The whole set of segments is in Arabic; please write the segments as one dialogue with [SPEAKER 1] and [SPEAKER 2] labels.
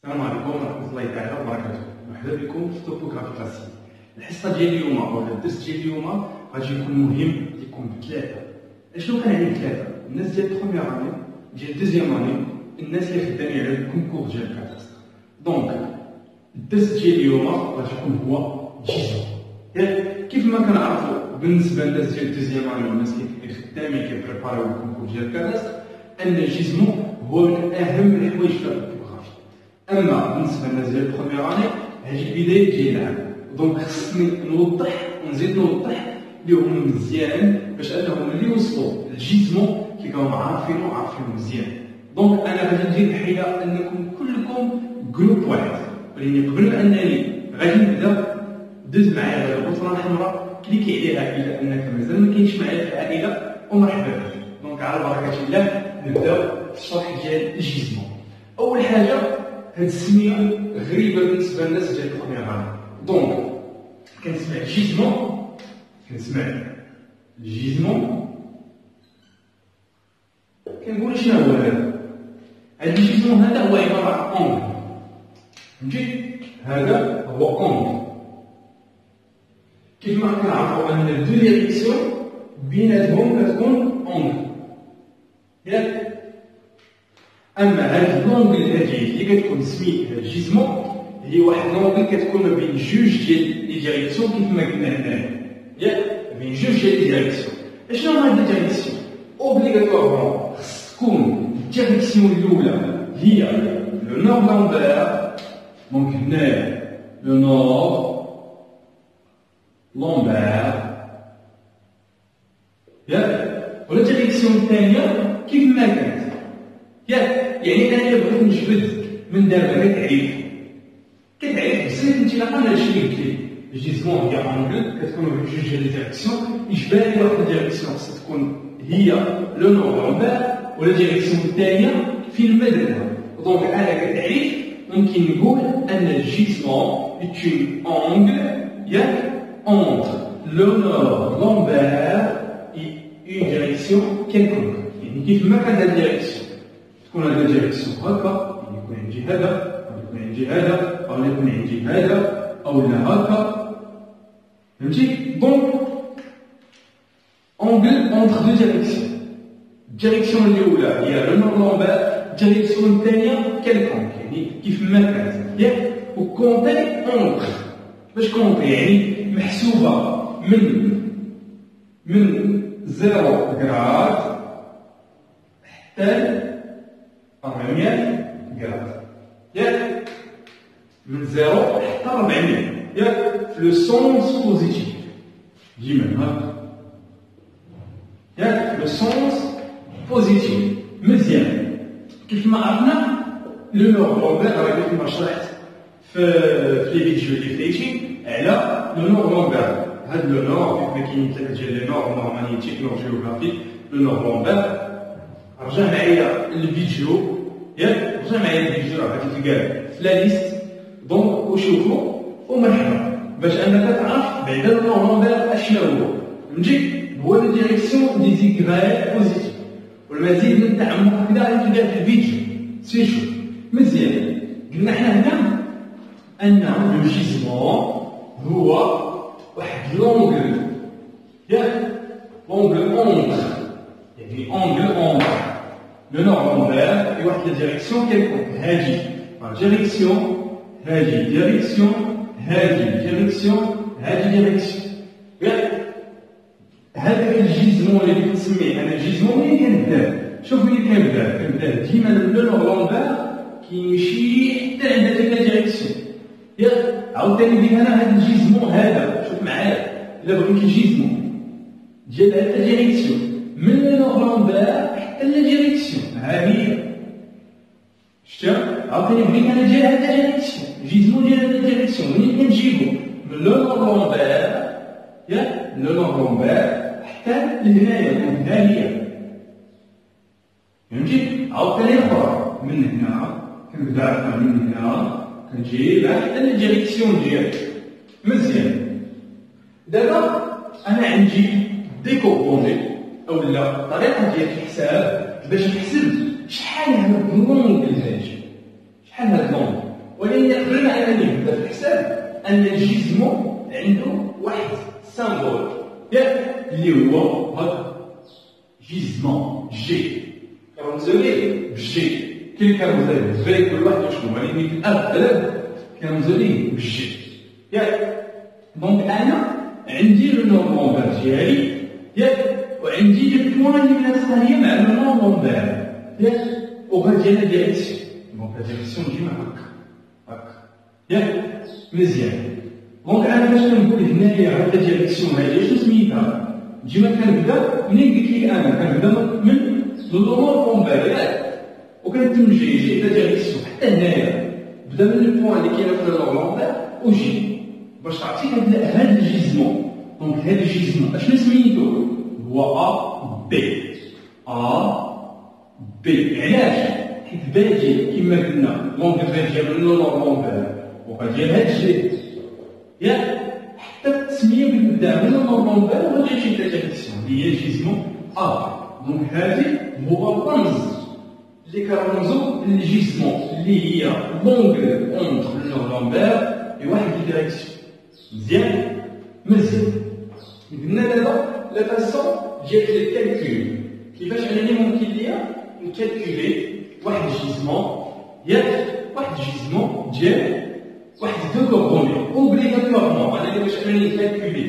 [SPEAKER 1] السلام عليكم ورحمة الله تعالى وبركاته، مرحبا بكم في توبوغرافي كلاسيك. الحصة ديال اليوم أو الدرس ديال اليوم غادي يكون مهم ليكم بثلاثة. أشنو كنعني بثلاثة؟ الناس ديال بروميير أني ديال دوزيام أني، الناس اللي خدامين على الكونكور ديال الكاتاستر. دونك الدرس ديال اليوم غادي يكون هو جيزون. كيف ما كنعرفو بالنسبة للناس ديال دوزيام أني والناس اللي خدامين كيبريباريو الكونكور ديال الكاتاستر أن الجيزمون هو من أهم الحوايج في التوبوغرافي. اما بالنسبه للناس ديال البروميير اني هذه البدايه ديال العام، دونك خصني نوضح ونزيد نوضح لهم مزيان باش انهم ملي يوصلوا للجيزمون كيبقاو عارفينو مزيان. دونك انا غادي ندير الحيله انكم كلكم جروب واحد، ولكن قبل ما انني غادي نبدا دوز معايا هذه البطله الحمراء كليكي عليها اذا انك مازال ما كاينش معايا في العائله ومرحبا بك. دونك على بركه الله نبداو في الشرح ديال الجيزمون. اول حاجه هاد السميه غريبه بالنسبه للناس ديال البروميير اني. دونك كنسمع الجيزمون كنقول شنو هو هذا؟ هاد الجيزمون هذا هو عباره عن اونغ، فهمتي؟ هذا هو اونغ. كيف ما كنعرفوا ان الدو ديريكسيون بيناتهم كتكون اونغ، ياك؟ اما هاد لونغل هادي اللي كتكون سميتها الجيزمون هي واحد لونغل كتكون ما بين جوج ديال لي ديريكسيون كيف ما قلنا هنايا، ياك؟ بين جوج ديال لي ديريكسيون. اشنو هما هاد الديريكسيون؟ اوبليغاتوارمون خص تكون الديريكسيون الاولى هي لو نور لامبير، دونك هنايا لو نور لامبير، ياك؟ ولا الديريكسيون الثانيه كيف ما كانت، ياك؟ يعني انا بغيت نجبد من دابا كتعرف بزاف انطلاقا على هادشي اللي قلت لك. الجيزمون هي اونغل كتكون بين جوج ديال لي ديريكسيون، يجبالي واحد الديريكسيون خصها تكون هي لو نور لامبير ولا الديريكسيون الثانيه فين ما درنا. دونك انا كتعريف ممكن نقول ان الجيزمون est une angle, ياك؟ entre le nord lambert et une direction quelconque. يعني كيف ما كانت هاد الديريكسيون تكون هاد الديريكسيون هكا، يعني يكون عندي هذا أو يكون عندي هذا أو يكون عندي هذا أو لا هكا، فهمتي؟ دونك أونغل أونتر دو ديريكسيون. الديريكسيون الأولى هي لو نور لامبير، الديريكسيون الثانية كالكونك، يعني كيف ما كانت، ياك؟ وكونتي أونتر، باش كونتي يعني محسوبة من 0 غراد حتى 400 غراد، ياك؟ من 0 حتى 400، ياك؟ في لو سونس بوزيتيف ديما هكا، ياك؟ لو سونس بوزيتيف. مزيان. كيف ما عرفنا لو نور لامبير راه كيف ما شرحت في لي فيديو اللي فايتين على لو نور لامبير. هاد لو نور كيف ما كاين ثلاثه ديال لي نور، نور مانيتيك، نور جيوغرافيك، لو نور لامبير. رجع معايا الفيديو، ياك؟ رجع معايا الفيديو راه غادي تلقاه في لا ليست، دونك وشوفوا ومرحبا باش انك تعرف بعدا لو نور لامبير اشنو هو، فهمتي؟ هو لو ديريكسيون دي زيكغاي بوزيتيف. والمزيد من التعمق هكذا غادي تلقاه في الفيديو، سير شوف مزيان. قلنا حنا هنا ان لو جيزمون هو واحد لونغل، ياك؟ لونغل اونغل، يعني اونغل اونغل لو نور لامبير في واحد لا ديريكسيون كيلكونك. هادي ديريكسيون، هادي ديريكسيون، هادي ديريكسيون، هادي ديريكسيون، ياك؟ هذاك الجيزمون اللي كنسميه انا الجيزمون ملي كنبدا، شوف ملي كنبدا ديما لو نور لامبير كيمشي حتى عند هذيك لا ديريكسيون، ياك؟ عاوتاني ندير انا هذا الجيزمون هذا، شوف معايا الا بغيتي الجيزمون ديال هاد لا ديريكسيون من لو نور لامبير حتى لا ديريكسيون، ها هي شتا؟ عاوتاني بغيت انا ديال هاد لا ديريكسيون، الجيزمون ديال هاد لا ديريكسيون منين كنجيبو من لو نور لامبير، ياك؟ لو نور لامبير حتى لهنايا، من ها هي، فهمتي؟ عاوتاني اخرى من هنا كنبدا من هنا كنجيب حتى الديريكسيون ديالي. مزيان. دابا انا عندي ديكومبوزي اولا طريقه ديال الحساب باش نحسب شحال هاد لونغل هادي، شحال هاد لونغل. ولكن قبل ما انني نبدا في الحساب ان الجيزمون عنده واحد سامبول ياك اللي هو هذا جيزمون جي كنرمزو ليه بجي. كاين كنرمزو ليه بالفي كل واحد شنو يعني مثل الاب كنرمزو ليه بالجي ياك. دونك انا عندي لو نورمال ديالي ياك وعندي لي بوان اللي مناسبه مع لو نورمال ياك وغادي انا ديريكسيون. دونك لا ديريكسيون ديما هكا ياك مزيان. دونك انا فاش كنقول هنايا هاد لا ديريكسيون هادي شنو سميتها؟ ديما كنبدا منين قلت لي انا كنبدا من لو نورمال ياك وكنتم جي لا ديريكسيون حتى هنايا بدا من البوان اللي كاينه في لو نورمال وجي باش تعطيك هاد الجيزمون. دونك هاد الجيزمون اشنو سميتو؟ هو ا بي. علاش؟ حيت باجي كما قلنا لونغ ديال لو نورمال وغادي هاد الجي ياك حتى التسميه بالابداع من النورمال وغادي تجي ديريكسيون اللي هي جيزمون ا. دونك هادي هو الرمز اللي كنرمزو للجيزمون اللي هي لونغ اونتر النورمال بواحد الديريكسيون. مزيان قلنا دابا لا فاسون ديال الكالكول كيفاش انني ممكن ليا نكالكولي واحد الجيزمون ياك واحد الجيزمون ديال واحد دو كوردوني اوبليغاتوارمون. انا باش انني نكالكولي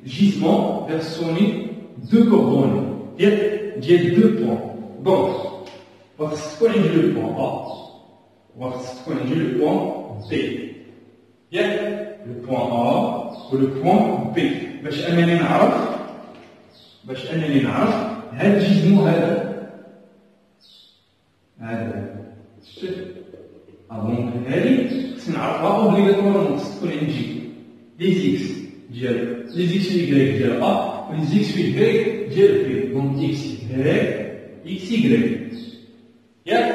[SPEAKER 1] الجيزمون فيرسوني دو كوردوني ياك ديال دو بوان. دونك خاص تكون عندي لو بوان ا وخاص تكون عندي لو بوان بي ياك le point A و le point B باش انني نعرف هاد الجيزمون هذا شتي. دونك هادي خصني نعرفها اوبليغاتوارمون. خص تكون عندي لي زيكس ديال لي زيكس يكغيك ديال A و لي زيكس يكغيك ديال B. دونك اكس يكغيك ياك.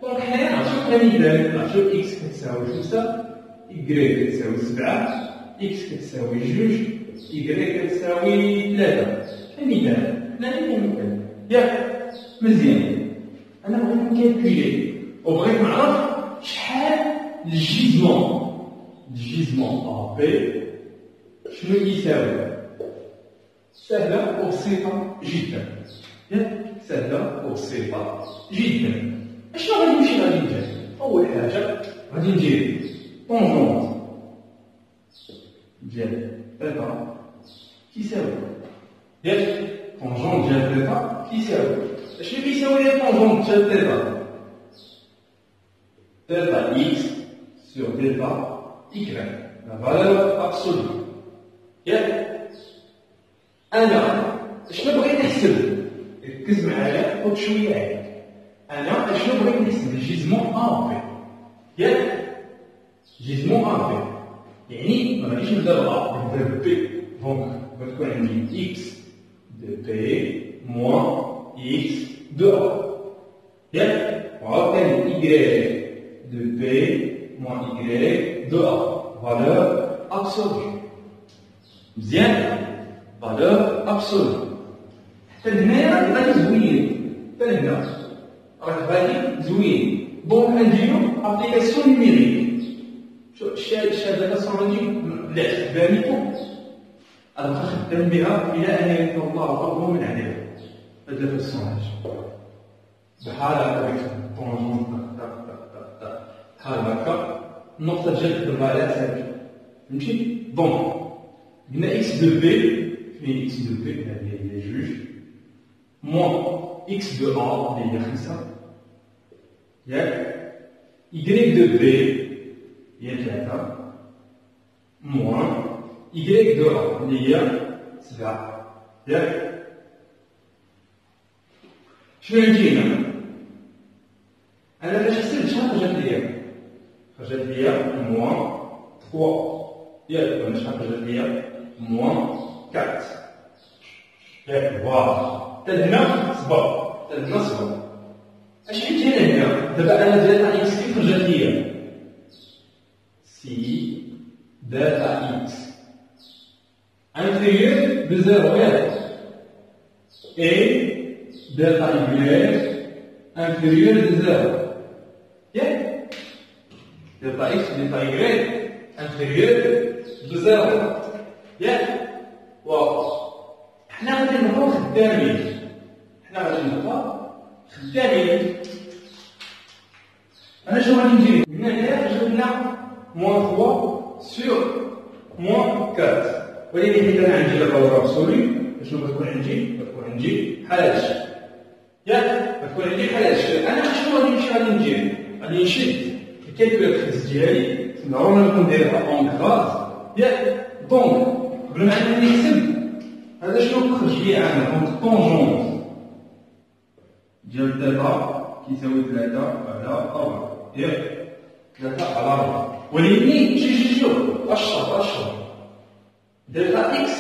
[SPEAKER 1] دونك حنايا نعطيو مثال نعطيو اكس كتساوي 5 Y كتساوي 7 X كتساوي 2 Y كتساوي 3. مثال ياك مزيان. انا بغيت نكالكولي وبغيت نعرف شحال الجيزمون ا بي شنو يساوي. سهله وبسيطه جدا ياك سهله وبسيطه جدا. اشنو غادي ندير؟ اول حاجه غادي ندير طونجونت ديال ثيتا كيساوي ياك طونجونت ديال ثيتا كيساوي اشنو كيساوي طونجونت ديال ثيتا؟ ثيتا اكس سور ثيتا ايكغيك لا فالور ابسولو ياك. انا اشنو بغيت نحسب؟ ركز معايا خد شويه عينك. انا اشنو بغيت نحسب؟ الجيزمون ا بي ياك جيزمون ا بي يعني ما غاديش نبدا بأ نبدا ببي. دونك غتكون عندي اكس دو بي موان اكس دو ا ياك وعاوتاني ايكغيك دو بي موان ايكغيك دو ا فالور ابسولو. مزيان فالور ابسولو حتى لهنايا غادي زوين حتى لهنا راه غادي زوين. دونك نديرو ابليكاسيون نيميريك. الشهاده الصوتيه لا تبانيكم انا خدام بها الى ان يكون الله قرب من عليها. هاد الفاسوناج بحال هكا طونجون بحال هكا النقطه ديال الفالات هادي فهمتي. دونك قلنا اكس دو بي فين اكس دو بي هذه هي جوج موان اكس دو ا اللي هي 5 ياك y دو بي هي 3 موان y دو ا اللي هي 7 ياك. شنو عندي هنا؟ انا فاش حسبت شحال خرجت ليا موان 3 ياك ولا شحال خرجت ليا موان 4 ياك. فوالا حتى لهنا صبر اش عندي هنا؟ دابا انا داتا اكس كيف خرجت ليا؟ سي داتا اكس انفيريور ب 0 ياك اي داتا y inférieur de 0 ياك. delta x ou delta y inférieur de 0. ياك؟ واو. حنا غادي نبقاو خدامين. أنا شنو غادي ندير؟ هنايا جبنا موان 3 سور موان 4. ولكن حيت أنا عندي لا باور أبسولي شنو غتكون عندي؟ غتكون عندي بحال هادشي. ياك؟ غتكون عندي بحال هادشي. أنا شنو غادي ندير؟ غادي نشد الكالكولاتريس ديالي نورمالمون نكون دايرها أون كلاس. ياك؟ دونك قبل ما أنني نكتب هذا شنو خرج لي أنا؟ دونك طونجونت ديال دلتا كيساوي 3 على 4. ياك؟ 3 على 4. ولكن شوف اشرب دلتا اكس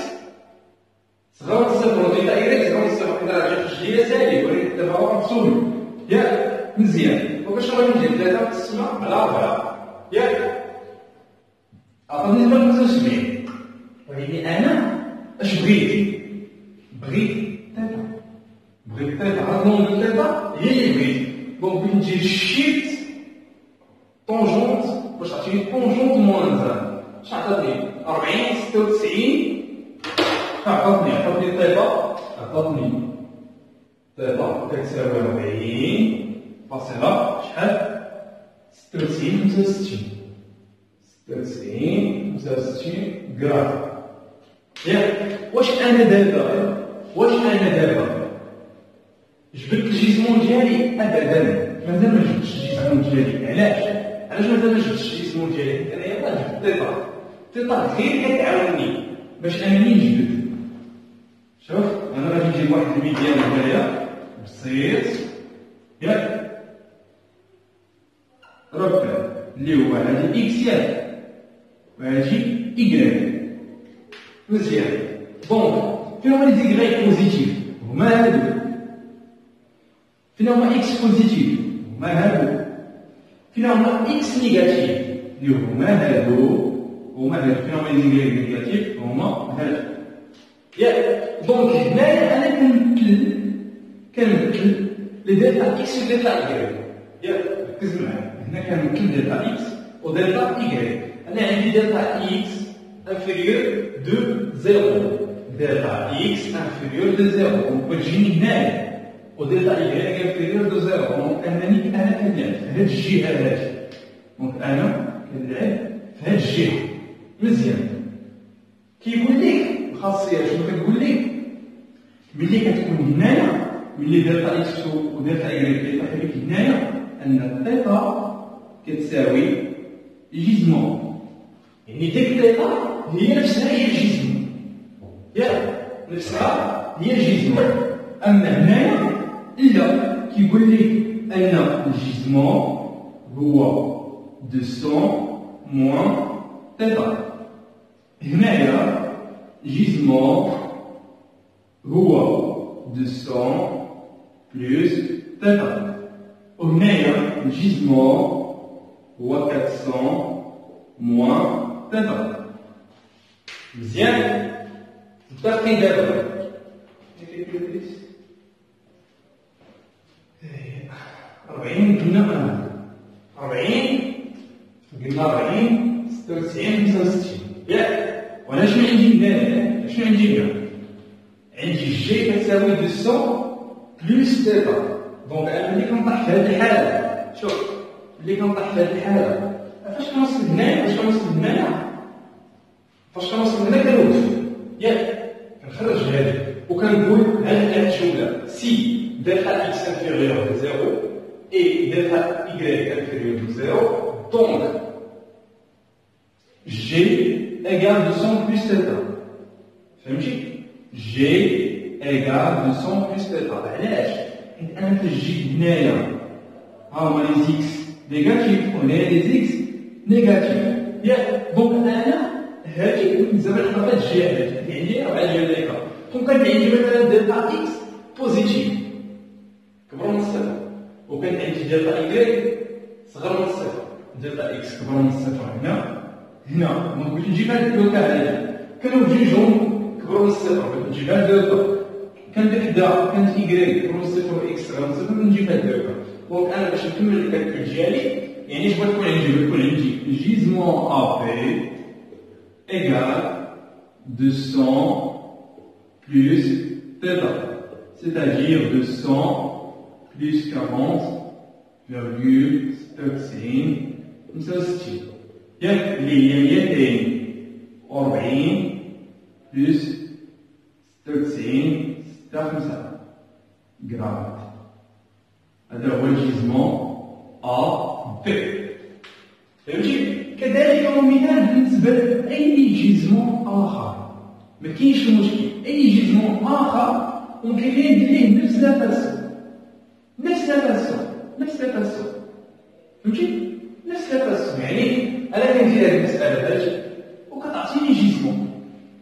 [SPEAKER 1] صغر من صفر ودلتا ايريك صغر من صفر. حنا راه خرج ليا سالب ولكن دابا هو مفصول. ياك؟ مزيان. دونك اشنو غادي ندير؟ 3 مقسمة على 4. ياك؟ عطاني دابا 75. ولكن أنا اش بغيت؟ بغيت ثيتا. هاد النوم ديال ثيتا هي اللي بغيت. دونك بغيت ندير شيفت طونجونت باش تعطيني طونجونت موان زان. اش عطاتني؟ 40 96. عطاتني ثيتا. عطاتني ثيتا كتساوي 40 فاصلة شحال؟ 96 65 غرام. ياك؟ واش أنا دابا جبت الجسمون ديالي؟ ابدا مازال ما جبتش الجسمون ديالي. علاش مازال ما جبتش الجسمون ديالي؟ حيت انايا جبت ثيتا غير كتعاونني باش انني نجبد. شوف انا غادي نجيب واحد الميديان هنايا بسيط. ياك؟ ربع اللي هو هادي اكس ياك؟ وهادي ايكغيك. مزيان. دونك فين هما لي زيكغيك بوزيتيف؟ هما هادو. فين هما اكس بوزيتيف؟ هما هادو. فين هما اكس نيجاتيف؟ اللي هما هادو. فين هما لي زيكغيك نيجاتيف؟ هما هادو. ياك؟ دونك هنايا انا كنمثل لي دلتا اكس و دلتا ايكغيك. ياك؟ ركز معايا. هنا كنمثل دلتا اكس و دلتا ايكغيك. انا عندي دلتا اكس انفيريور دو زيرو. دلتا اكس انفيريور دو زيرو. دونك تجيني هنايا ودلتا ايكغيك انفيريور دو زيرو. دونك أنا كنلعب في هاد الجهة هادي. دونك أنا كنلعب في هاد الجهة. مزيان. كيقول لك الخاصية شنو كتقول لك؟ ملي كتكون هنايا ملي دلتا اكس ودلتا ايكغيك كيطيحو لك هنايا أن ثيتا كتساوي جيزمون. يعني ديك ثيتا هي نفسها هي الجيزمون. ياك؟ نفسها هي الجيزمون. أما هنايا لا كيقول لي أن الجيزمون هو 200 موان ثيتا. هنايا جيزمون هو 200 بلس ثيتا. وهنايا الجيزمون هو 400 موان ثيتا. مزيان؟ متفقين دابا؟ 40 قلنا 40 96 65. ياك؟ وانا شنو عندي هنا؟ شنو عندي هنا؟ عندي جي كتساوي 200 بلس ثيتا. دونك انا ملي كنطيح في هذه الحاله، شوف ملي كنطيح في هذه الحاله فاش كنوصل هنايا كنوقف. ياك؟ كنخرج هذه وكنقول هاد الجمله سي دلتا اكس انفيريور دو زيرو اي دلتا ايكغيك انفيريور دو زيرو. دونك G égale 200 plus θ. فهمتي؟ G égale 200 plus θ. علاش؟ حيت أنا كنجي هنايا ها هما لي زيكس نيجاتيف وهنايا لي زيكس نيجاتيف. ياك؟ دونك أنا هادي زعما حنا في هاد الجهة هادي عندي 4 ديال هكا. دونك كان عندي مثلا دلتا إكس بوزيتيف كبر من الصفر، وكان عندي دلتا إيكغيك صغر من الصفر. دلتا إكس كبر من الصفر هنا دونك بغيت نجيب هاد الدلتا هادي كانوا بجوجهم كبروا من الصفر. بغيت نجيب هاد الدلتا كان بحدا كانت إيكغيك كبروا من الصفر وإكس صغر من الصفر. بغيت نجيب هاد الدلتا. دونك أنا باش نكمل الكالكول ديالي يعني اش بغا يكون عندي جيزمون ا بي égal 200 plus θ, c'est-à-dire 200 plus 40,96 ياك اللي هي 240 plus 96 6 غرام. هذا هو الجيزمون ا بي. فهمتي؟ كذلك هو مثال بالنسبه لاي جيزمون اخر، ما كاينش المشكل، اي جيزمون اخر ممكن ندير ليه نفس لا فاسون، فهمتي؟ نفس لا فاسون، يعني انا كندير هذه المساله باش وكتعطيني جيزمون،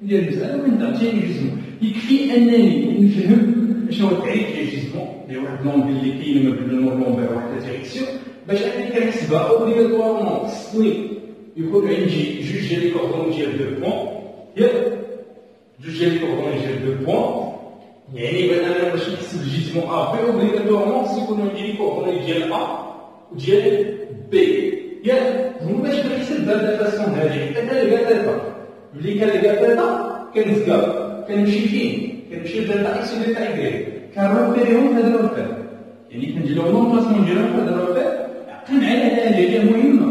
[SPEAKER 1] ندير المساله وكتعطيني جيزمون، يكفي انني نفهم شنو هو التعريف ديال الجيزمون، اللي هو واحد لونغ اللي كاين ما بين لومبير وواحد لا ديريكسيون، باش انني كنحسبها اوبليغاتوارمون خصني يكون عندي جوج ديال لي كوردون ديال دو بوان، ياك جوج ديال لي كوردون ديال دو بوان، يعني بان انا باش نحسب الجيزمون ا بي اوبليغاتوارمون خص يكونوا عندي لي كوردون ديال ا وديال بي، ياك هما باش كنحسب بهاد الفاسون هادي، حتى كنلقى داتا، ملي كنلقى داتا كنزكا كنمشي فين؟ كنمشي لداتا اكس وداتا ايكغيك، كنروبيريهم هاد الروبير، يعني كندير لهم لومبلاسمون ديالهم في هاد الروبير، عقل معايا هادي مهمه،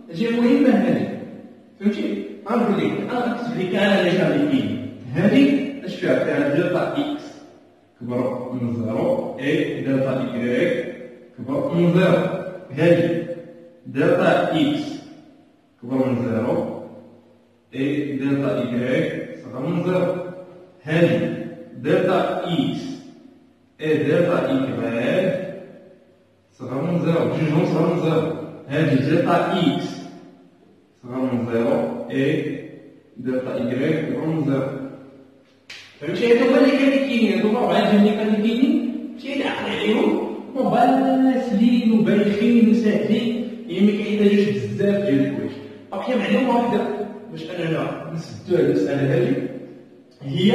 [SPEAKER 1] هذه فهمتي؟ غنقول لك انا نكتب لك انا اللي كاين هذه اش فيها دلتا اكس كبر من زيرو اي دلتا ايكغيك كبر من زيرو، هذه دلتا اكس كبر من زيرو اي دلتا ايكغيك صغر من زيرو، هذه دلتا اكس اي دلتا ايكغيك صغر من زيرو، جوجهم صغر من زيرو، هذه دلتا اكس صغر من زيرو اي دلتا ايكغيك كبر من زيرو. فهمتي؟ هادو هما اللي كاينين، هادو الربعه اللي كاينين ماشي عقل عليهم مباسلين وبايخين وساهلين، يعني ما كيحتاجوش بزاف ديال الحوايج. باقي معلومه واحده باش اننا نسدو هاد المساله هادي، هي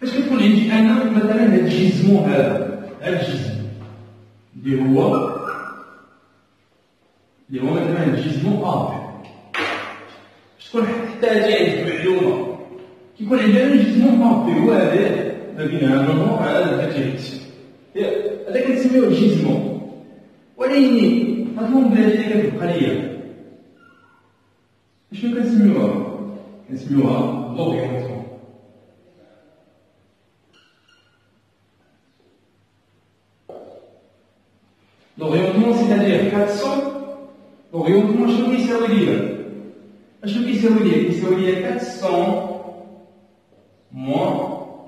[SPEAKER 1] فاش كتكون عندي انا مثلا هاد الجيزمون هذا، هاد الجيزمون اللي هو مثلا الجيزمون ا بي، شكون حتى هادي عندك معلومه كيكون عندنا الجيزمون ا بي هو هذا ما بين هذا النوع هذا الديريكسيون، هذا كنسميوه الجيزمون، ولكن هاد المومبلات اللي كتبقى ليا شنو كنسميوها؟ كنسميوها لوريونتمون. لوريونتمون سيتادير 400. لوريونتمون شنو كيساوي ليا؟ اشنو كيساوي ليا؟ كيساوي ليا 400 موان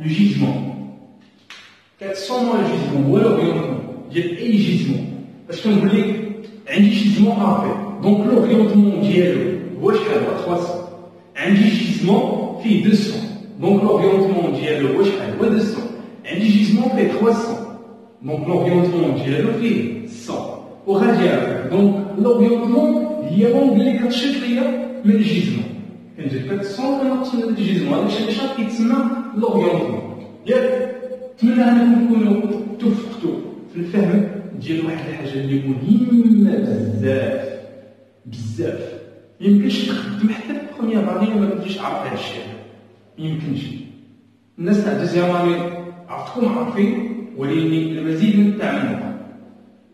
[SPEAKER 1] لو جيزمون. 400 موان لو جيزمون هو لوريونتمون ديال اي جيزمون. باش كنقول لك عندي جيزمون ا بي، دونك لوريونتمون ديالو هو شحال؟ هو 300. عندي جيزمون فيه 200، دونك لوريونتمون ديالو هو شحال؟ هو 200. عندي جيزمون فيه 300، دونك لوريونتمون ديالو فيه 100. وغادي هكا، دونك لوريونتمون هي لونغ اللي كتشيط ليا من الجيزمون، كنجيب 400 كنقص من هاد الجيزمون، هذاك الشيء اللي شاط كيتسمى لوريونتمون. ياك نتمنى انكم تكونوا توفقتوا في الفهم ديال واحد الحاجه اللي مهمه بزاف بزاف، ميمكنش تخدم حتى في بروميير اني ما كنتيش عارف هاد الشيء، ميمكنش. الناس تاع دوزيام اني عرفتكم عارفين، ولكن المزيد من التعلم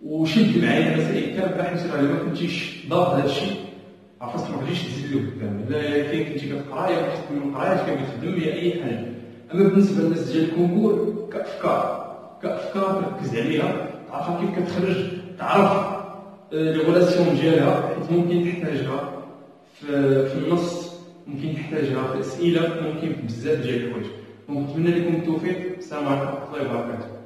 [SPEAKER 1] وشد معايا المسائل كامله، حيت راه ما كنتيش ضابط هذا الشيء عرفتك ما غاديش تزيد له قدام، لا كاين كنتي كتقرا يا وحدك من القرايه كتخدم يا اي حاجه. اما بالنسبه للناس ديال الكونكور كافكار تركز عليها، تعرف كيف كتخرج، تعرف لي غولاسيون ديالها، حيت ممكن تحتاجها في النص، ممكن تحتاجها في اسئله، ممكن في بزاف ديال الحوايج. دونك نتمنى لكم التوفيق. السلام عليكم ورحمه الله وبركاته.